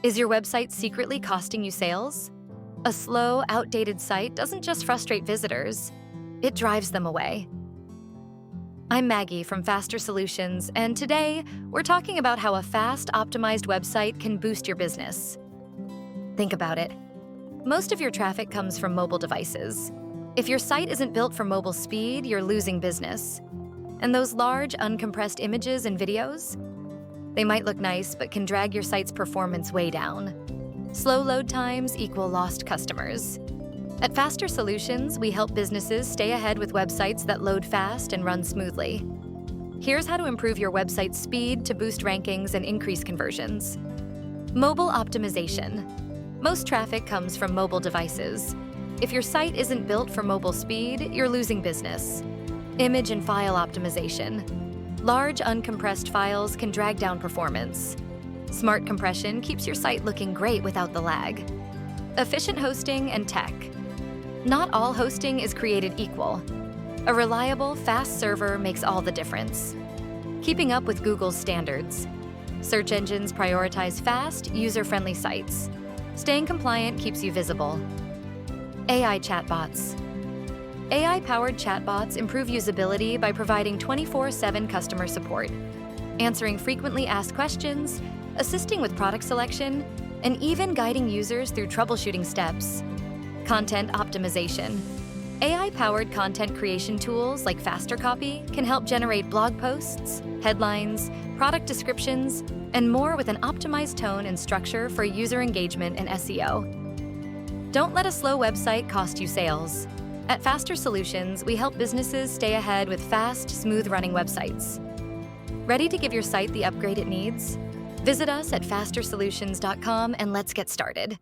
Is your website secretly costing you sales? A slow, outdated site doesn't just frustrate visitors, it drives them away. I'm Maggie from Faster Solutions, and today we're talking about how a fast, optimized website can boost your business. Think about it. Most of your traffic comes from mobile devices. If your site isn't built for mobile speed, you're losing business. And those large, uncompressed images and videos? They might look nice, but can drag your site's performance way down. Slow load times equal lost customers. At Faster Solutions, we help businesses stay ahead with websites that load fast and run smoothly. Here's how to improve your website's speed to boost rankings and increase conversions. Mobile optimization. Most traffic comes from mobile devices. If your site isn't built for mobile speed, you're losing business. Image and file optimization. Large, uncompressed files can drag down performance. Smart compression keeps your site looking great without the lag. Efficient hosting and tech. Not all hosting is created equal. A reliable, fast server makes all the difference. Keeping up with Google's standards. Search engines prioritize fast, user-friendly sites. Staying compliant keeps you visible. AI chatbots. AI-powered chatbots improve usability by providing 24/7 customer support, answering frequently asked questions, assisting with product selection, and even guiding users through troubleshooting steps. Content optimization. AI-powered content creation tools like FasterCopy can help generate blog posts, headlines, product descriptions, and more with an optimized tone and structure for user engagement and SEO. Don't let a slow website cost you sales. At Faster Solutions, we help businesses stay ahead with fast, smooth-running websites. Ready to give your site the upgrade it needs? Visit us at fastersolutions.com and let's get started.